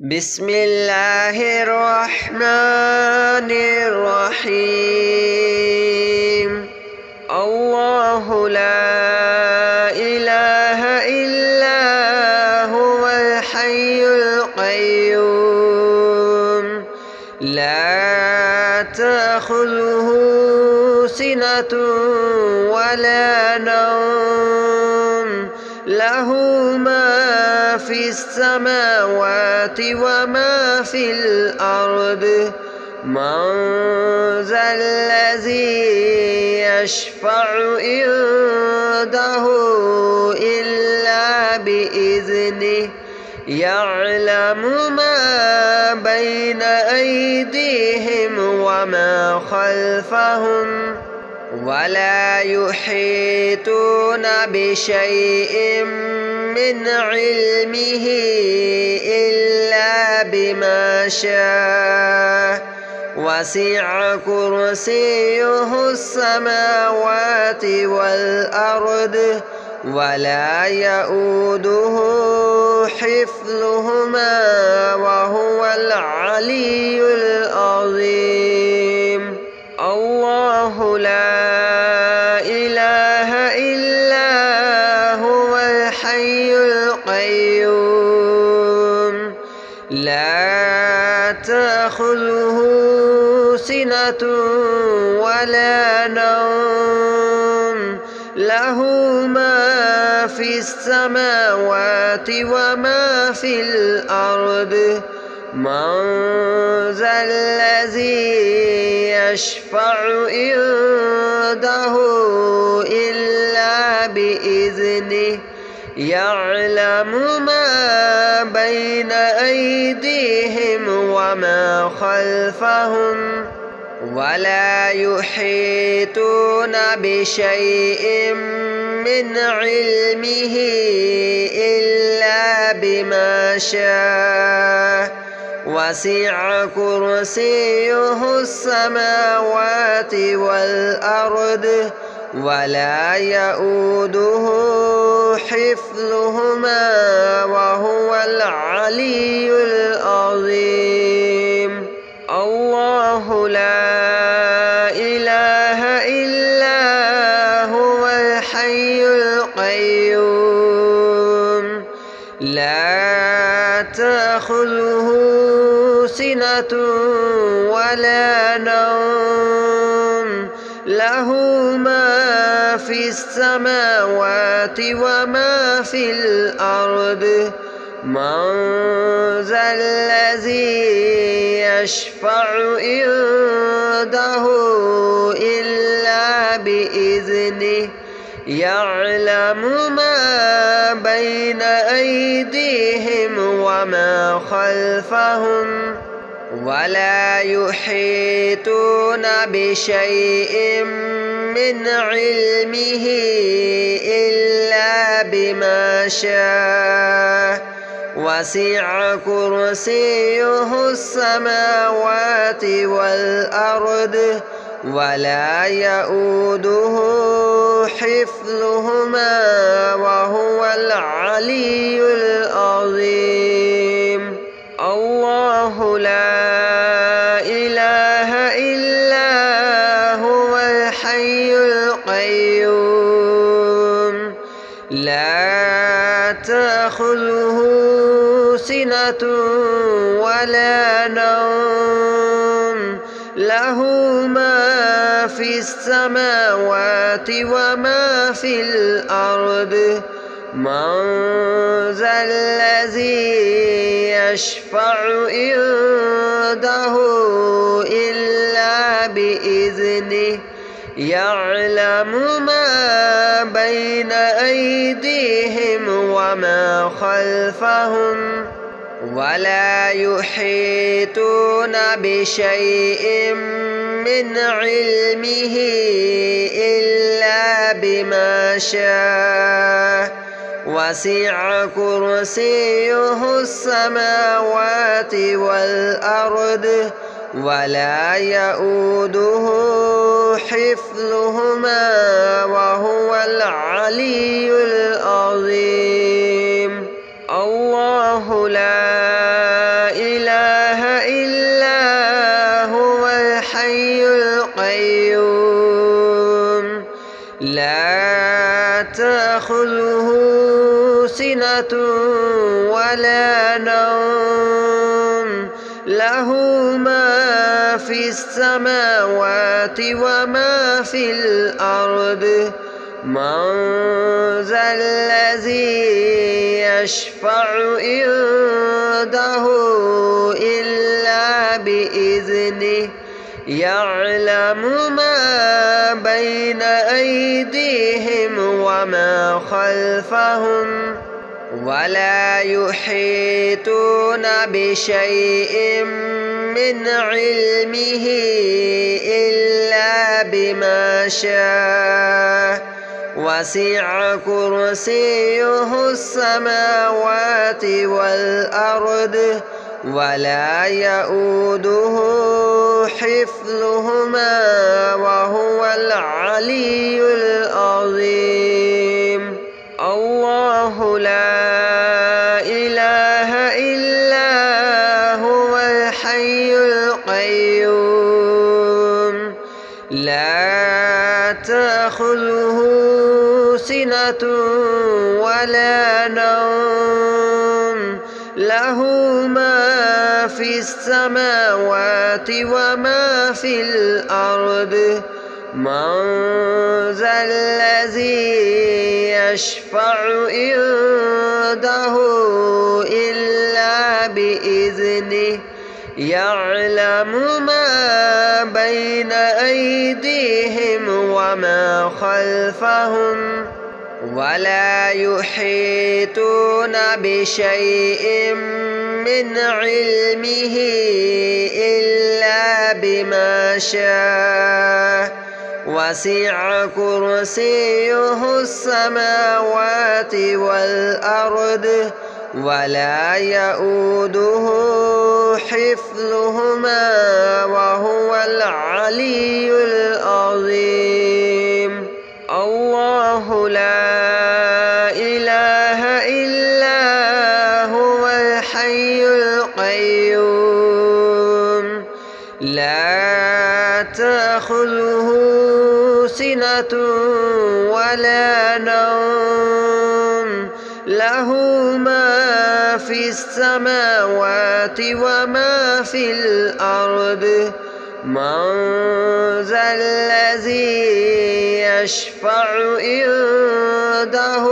بسم الله الرحمن الرحيم. الله لا إله إلا هو الحي القيوم لا تأخذه سنة ولا نوم له ما في السماوات وما في الأرض من ذا الذي يشفع عنده إلا بإذنه يعلم ما بين أيديهم وما خلفهم ولا يحيطون بشيء من علمه إلا بما شاء وسع كرسيه السماوات والأرض ولا يؤوده حفظهما وهو العلي العظيم. الله لا إله إلا هو الحي القيوم لا تأخذه سنة ولا نوم له ما في السماوات وما في الأرض من ذا الذي يشفع عنده إلا بإذنه يعلم ما بين أيديهم وما خلفهم ولا يحيطون بشيء من علمه إلا بما شاء وسع كرسيه السماوات والأرض ولا يؤوده حفظهما وهو العلي العظيم. الله لا إله إلا هو الحي القيوم لا تأخذه سنة ولا نوم له ما في السماوات وما في الأرض من ذا الذي يشفع عنده إلا بإذنه يعلم ما بين أيديهم وما خلفهم ولا يحيطون بشيء من علمه إلا بما شاء وسع كرسيه السماوات والأرض ولا يؤوده حفظهما وهو العلي العظيم. الله لا إله إلا هو الحي القيوم لا تأخذه سنة ولا نوم له ما في السماوات وما في الأرض من ذا الذي يشفع عنده إلا بإذنه يعلم ما بين أيديهم وما خلفهم ولا يحيطون بشيء من علمه إلا بما شاء وسع كرسيه السماوات والأرض ولا يؤوده حفظهما وهو العلي العظيم. الله لا لا تأخذه سنة ولا نوم له ما في السماوات وما في الأرض من ذا الذي يشفع عنده إلا بإذنه يعلم ما بين أيديهم وما خلفهم ولا يحيطون بشيء من علمه إلا بما شاء وسع كرسيه السماوات والأرض ولا يؤوده حفظهما وهو العلي العظيم. الله لا إله إلا هو الحي القيوم لا تأخذه سنة ولا نوم له ما في السماوات وما في الأرض من ذا الذي يشفع عنده إلا بإذنه يعلم ما بين أيديهم وما خلفهم ولا يحيطون بشيء من علمه إلا بما شاء وسع كرسيه السماوات والأرض ولا يؤوده حفظهما وهو العلي العظيم. الله لا إله إلا هو الحي القيوم لا تأخذه سنة ولا نوم له ما في السماوات وما في الأرض من ذا الذي يشفع عنده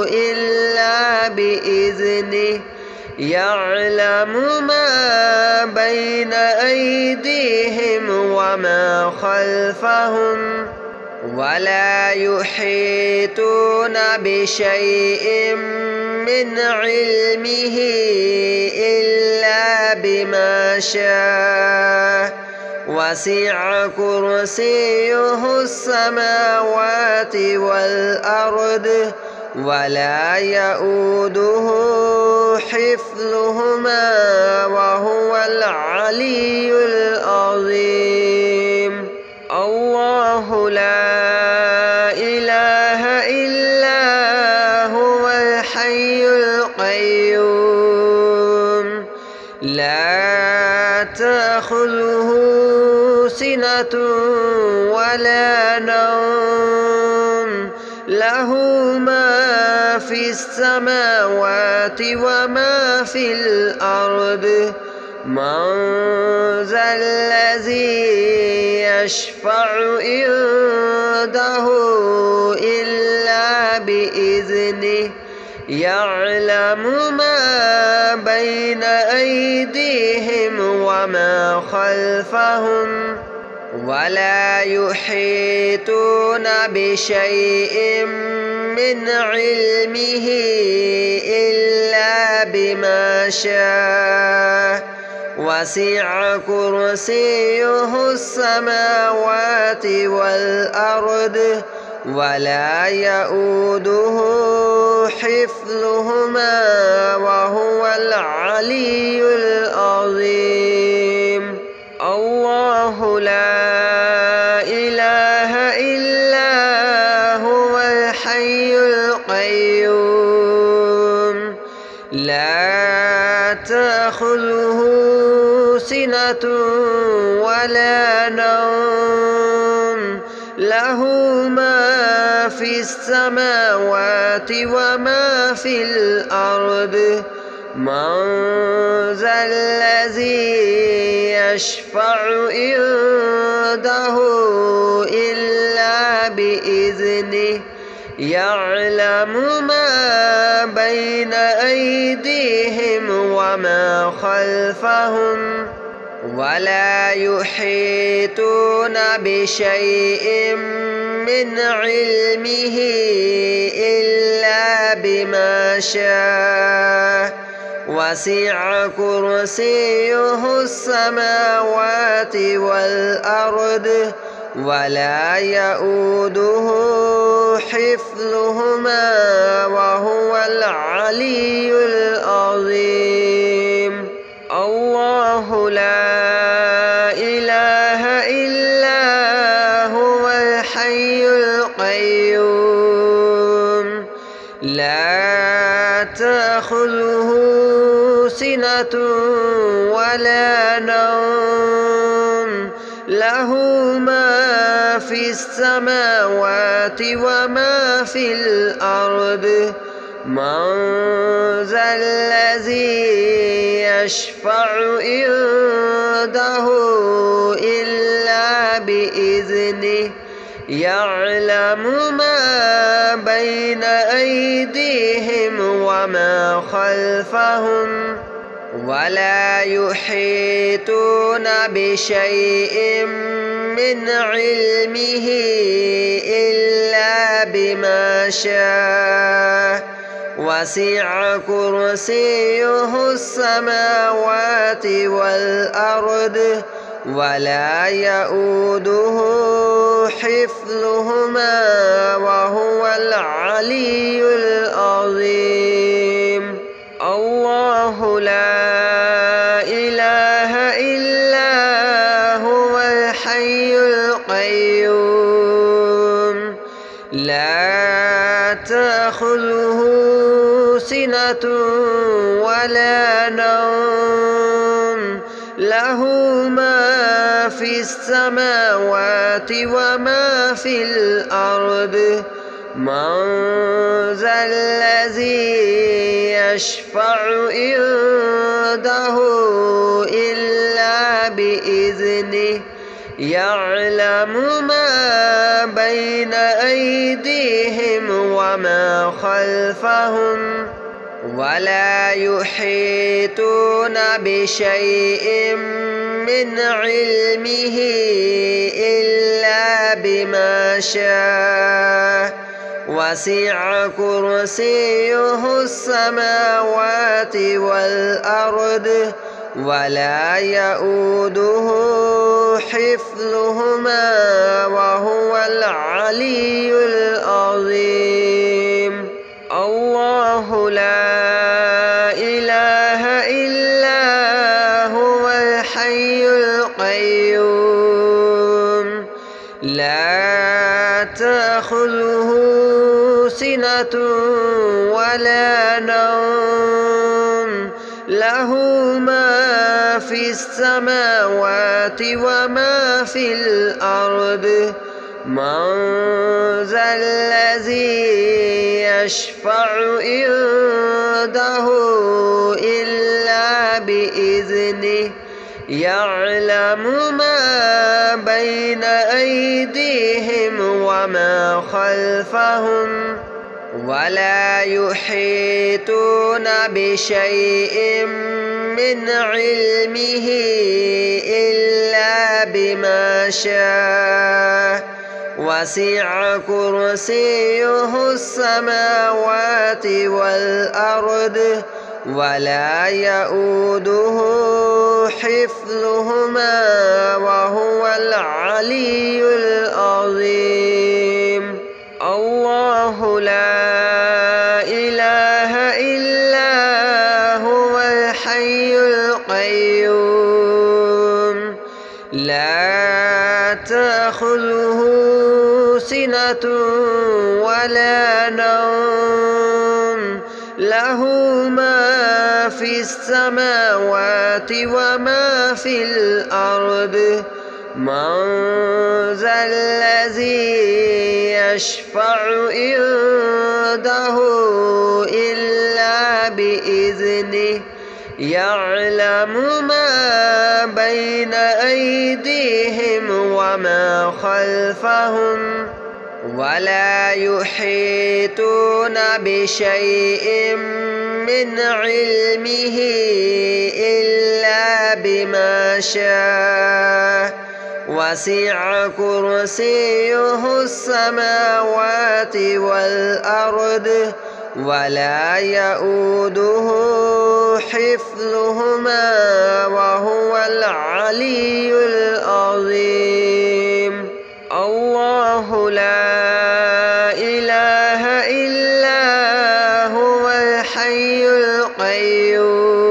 إلا بإذنه يعلم ما بين أيديهم وما خلفهم ولا يحيطون بشيء من علمه إلا بما شاء وسع كرسيه السماوات والأرض ولا يؤوده حفظهما وهو العلي العظيم. الله لا إله إلا هو الحي القيوم لا تأخذه سنة ولا نوم له ما في السماوات وما في الأرض من ذا الذي يشفع عنده إلا بإذنه يعلم ما بين أيديهم وما خلفهم ولا يحيطون بشيء من علمه إلا بما شاء وسع كرسيه السماوات والأرض ولا يؤوده حفظهما وهو العلي العظيم. الله لا إله إلا هو الحي القيوم لا تأخذه سنة ولا نوم له ما في السماوات وما في الأرض من ذا الذي يشفع عنده إلا بإذنه يعلم ما بين أيديهم وما خلفهم ولا يحيطون بشيء من علمه إلا بما شاء وسع كرسيه السماوات والأرض ولا يؤوده حفظهما وهو العلي العظيم. الله لا إله إلا هو الحي القيوم لا تأخذه سنة ولا نوم له ما في السماوات وما في الأرض من ذا الذي يشفع عنده إلا بإذنه يعلم ما بين أيديهم وما خلفهم ولا يحيطون بشيء من علمه إلا بما شاء وسع كرسيه السماوات والأرض ولا يؤوده حفظهما وهو العلي العظيم. الله لا إله إلا هو الحي القيوم لا تأخذه سنة ولا نوم له ما في السماوات وما في الأرض من ذا الذي يشفع عنده إلا بإذنه يعلم ما بين أيديهم وما خلفهم ولا يحيطون بشيء من علمه إلا بما شاء وسع كرسيه السماوات والأرض ولا يؤوده حفظهما وهو العلي العظيم. الله لا إله إلا هو الحي القيوم لا تأخذه سنة ولا نوم له ما في السماوات وما في الأرض من ذا الذي يشفع عنده إلا بإذنه يعلم ما بين أيديهم وما خلفهم ولا يحيطون بشيء من علمه إلا بما شاء وسع كرسيه السماوات والأرض ولا يؤوده حفظهما وهو العلي العظيم. الله لا إله إلا هو الحي القيوم لا تأخذه سنة ولا نوم له ما في السماوات وما في الأرض من ذا الذي يشفع عنده إلا بإذنه يعلم ما بين أيديهم وما خلفهم ولا يحيطون بشيء من علمه إلا بما شاء وسع كرسيه السماوات والأرض ولا يؤوده حفظهما وهو العلي العظيم. الله لا إله إلا هو الحي القيوم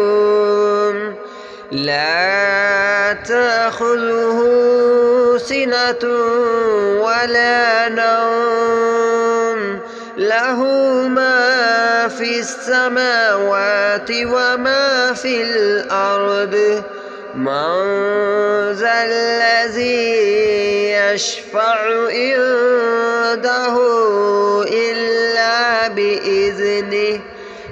لا تأخذه سنة ولا نوم له ما في السماوات وما في الأرض من ذا الذي يشفع عنده إلا بإذنه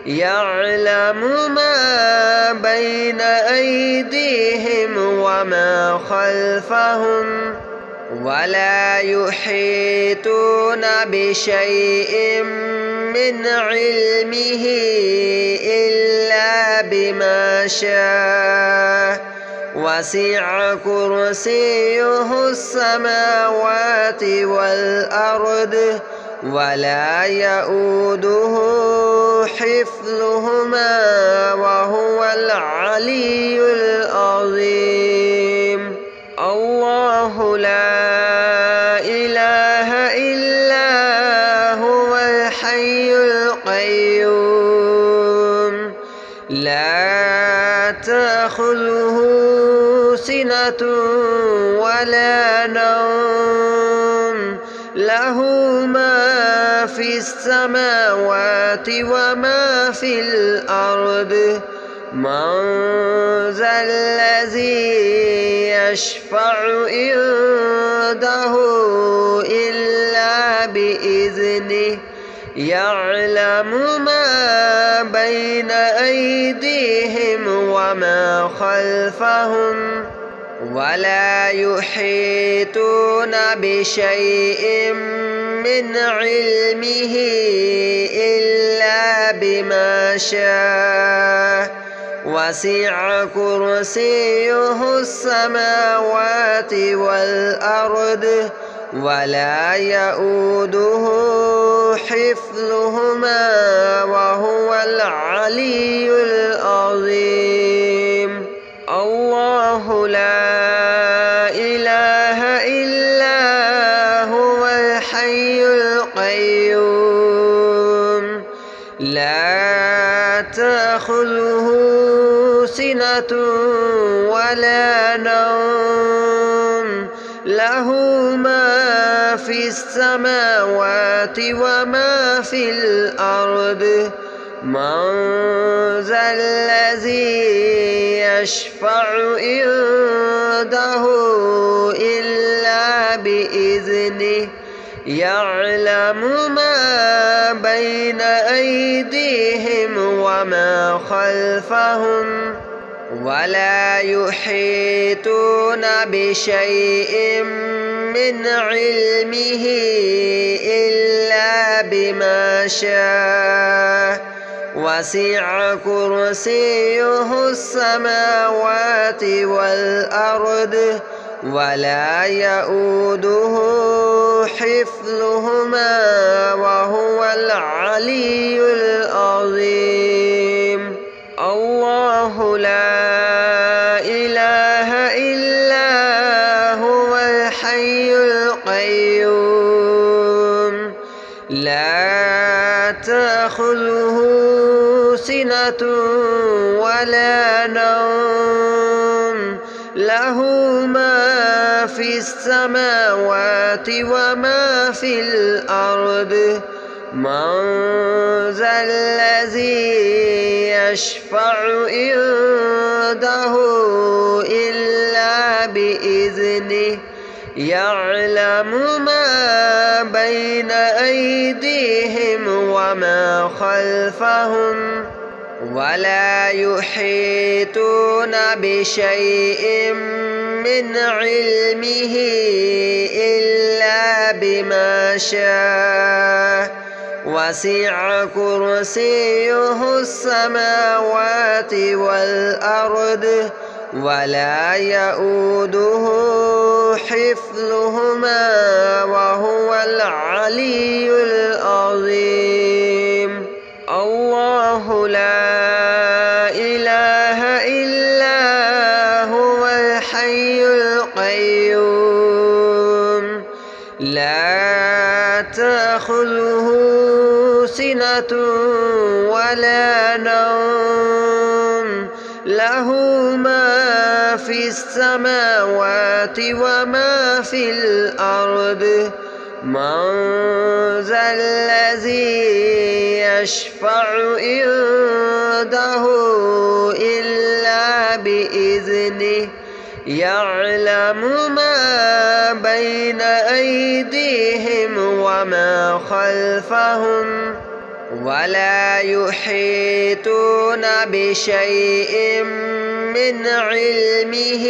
يعلم ما بين أيديهم وما خلفهم ولا يحيطون بشيء من علمه إلا بما شاء وسع كرسيه السماوات والأرض ولا يؤوده حفظهما وهو العلي العظيم. الله لا إله إلا هو الحي القيوم لا تأخذه سنة ولا نوم له ما في السماوات وما في الأرض من ذا الذي يشفع عنده إلا بإذنه يعلم ما بين أيديهم وما خلفهم ولا يحيطون بشيء من علمه إلا بما شاء وسع كرسيه السماوات والأرض ولا يؤوده حفظهما وهو العلي العظيم. الله لا إله إلا هو الحي القيوم لا تأخذه سنة ولا نوم له ما في السماوات وما في الأرض من ذا الذي يشفع عنده إلا بإذنه يعلم ما بين أيديهم وما خلفهم ولا يحيطون بشيء من علمه إلا بما شاء وسع كرسيه السماوات والأرض ولا يؤوده حفظهما وهو العلي العظيم. الله لا إله إلا هو الحي القيوم لا تأخذه سنة ولا نوم له ما في السماوات وما في الأرض من ذا الذي يشفع عنده إلا بإذنه يعلم ما بين أيديهم وما خلفهم ولا يحيطون بشيء من علمه إلا بما شاء وسع كرسيه السماوات والأرض ولا يؤوده حفظهما وهو العلي العظيم. الله لا إله إلا هو الحي القيوم لا تأخذه سنة ولا نوم له ما في السماوات وما في الأرض من ذا الذي يشفع عنده إلا بإذنه يعلم ما بين أيديهم وما خلفهم ولا يحيطون بشيء من علمه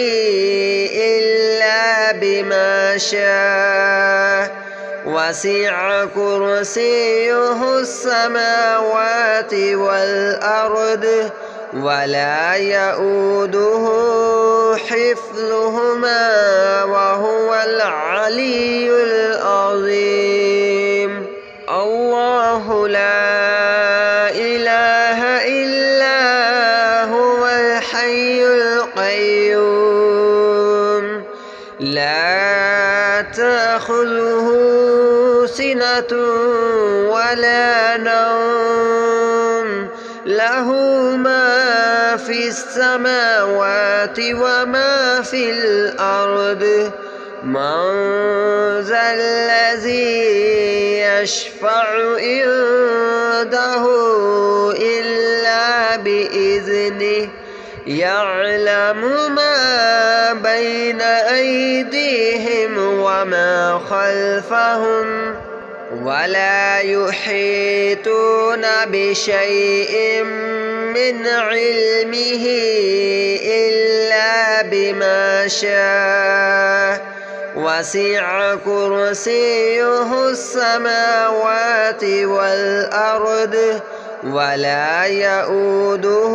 إلا بما شاء وسع كرسيه السماوات والأرض ولا يؤوده حفظهما وهو العلي العظيم. الله لا إله إلا هو الحي القيوم لا تأخذه سنة ولا نوم له ما في السماوات وما في الأرض من ذا الذي يشفع عنده إلا بإذنه يعلم ما بين أيديهم وما خلفهم ولا يحيطون بشيء من علمه إلا بما شاء وسع كرسيه السماوات والأرض ولا يؤوده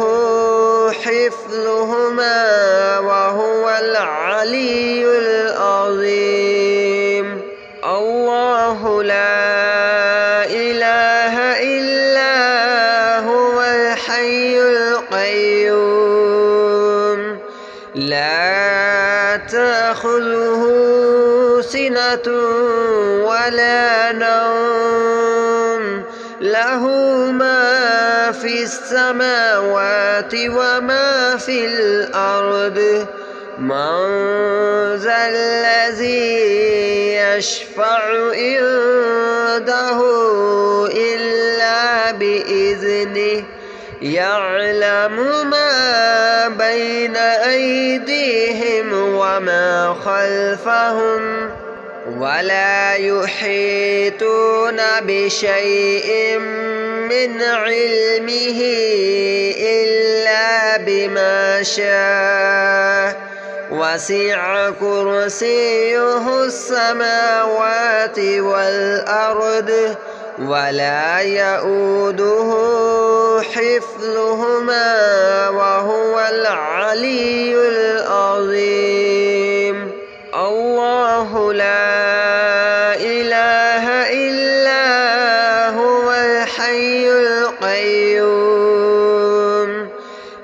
حفظهما وهو العلي العظيم. الله لا إله إلا هو الحي القيوم لا تأخذه سنة ولا نوم له ما في السماوات وما في الأرض من ذا الذي يشفع عنده إلا بإذنه يعلم ما بين أيديهم وما خلفهم ولا يحيطون بشيء من علمه إلا بما شاء وسع كرسيه السماوات والأرض ولا يؤوده حفظهما وهو العلي العظيم. الله لا إله إلا هو الحي القيوم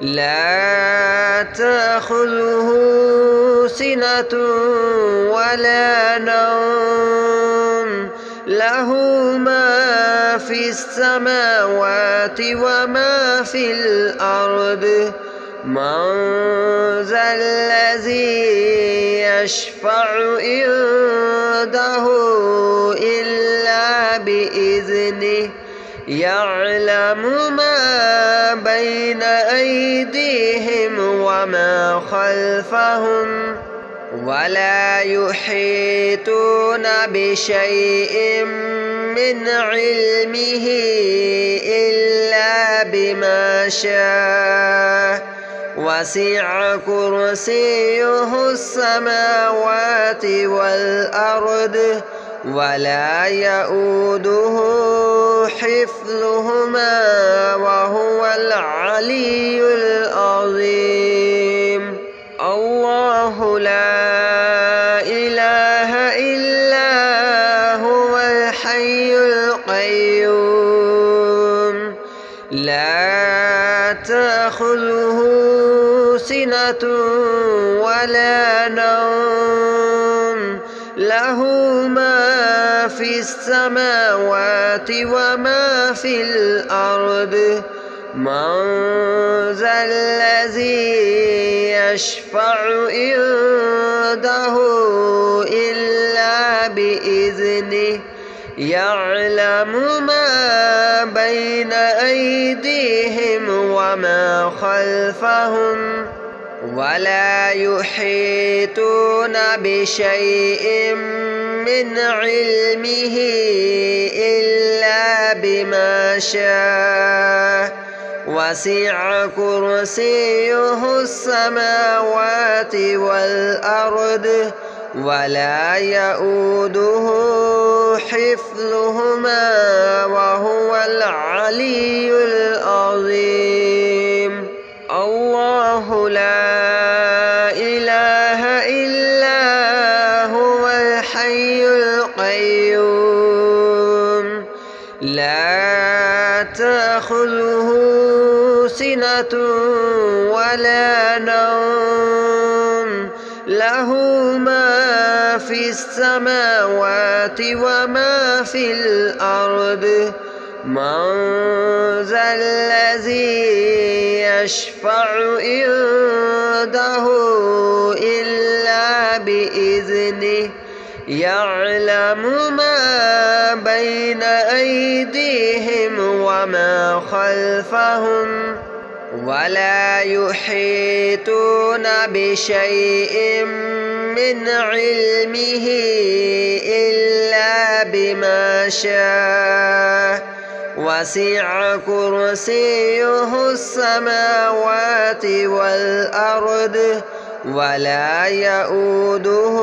لا تأخذه سنة ولا نوم له ما في السماوات وما في الأرض من ذا الذي يشفع عنده إلا بإذنه يعلم ما بين أيديهم وما خلفهم ولا يحيطون بشيء من علمه إلا بما شاء وسع كرسيه السماوات والأرض ولا يؤوده حفظهما وهو العلي العظيم. الله لا إله إلا هو الحي القيوم لا تأخذه سنة ولا نوم له ما في السماوات وما في الأرض من ذا الذي يشفع عنده إلا بإذنه يعلم ما بين أيديهم وما خلفهم ولا يحيطون بشيء من علمه إلا بما شاء وسع كرسيه السماوات والأرض ولا يؤوده حفظهما وهو العلي العظيم. الله لا إله إلا هو الحي القيوم لا تأخذه سنة ولا نوم له ما في السماوات وما في الأرض من ذا الذي يشفع عنده إلا بإذنه يعلم ما بين أيديهم وما خلفهم ولا يحيطون بشيء من علمه إلا بما شاء وسع كرسيه السماوات والأرض ولا يؤوده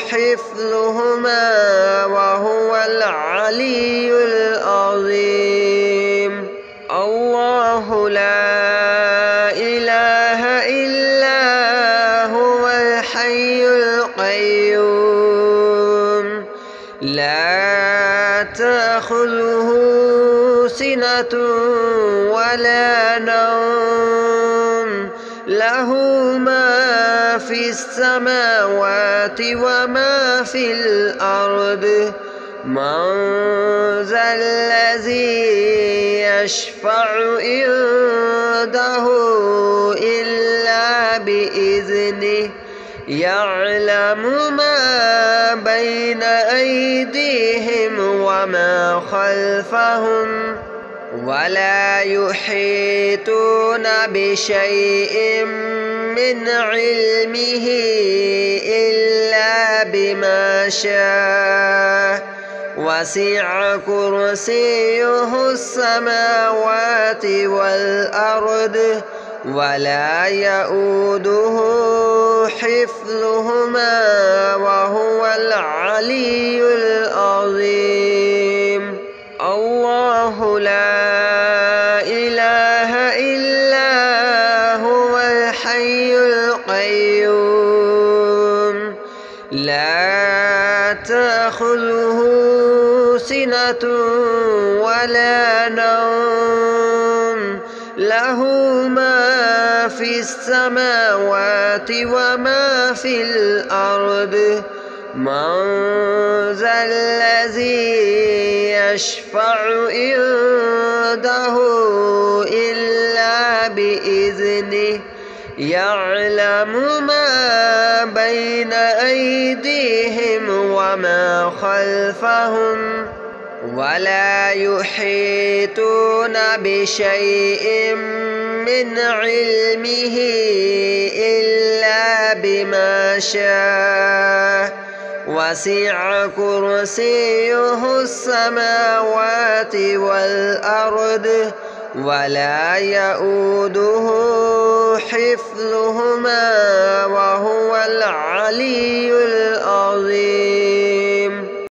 حفظهما وهو العلي العظيم. الله لا إله إلا هو الحي القيوم لا تأخذه سنة ولا نوم له ما في السماوات وما في الأرض من ذا الذي يشفع عنده إلا بإذنه يعلم ما بين أيديهم وما خلفهم ولا يحيطون بشيء من علمه إلا بما شاء وسع كرسيه السماوات والأرض ولا يؤوده حفظهما وهو العلي العظيم. الله لا إله إلا هو الحي القيوم لا تأخذه سنة ولا نوم له ما في السماوات وما في الأرض من ذا الذي يشفع عنده إلا بإذنه يعلم ما بين أيديهم وما خلفهم ولا يحيطون بشيء من علمه إلا بما شاء وسع كرسيه السماوات والأرض ولا يؤوده حفظهما وهو العلي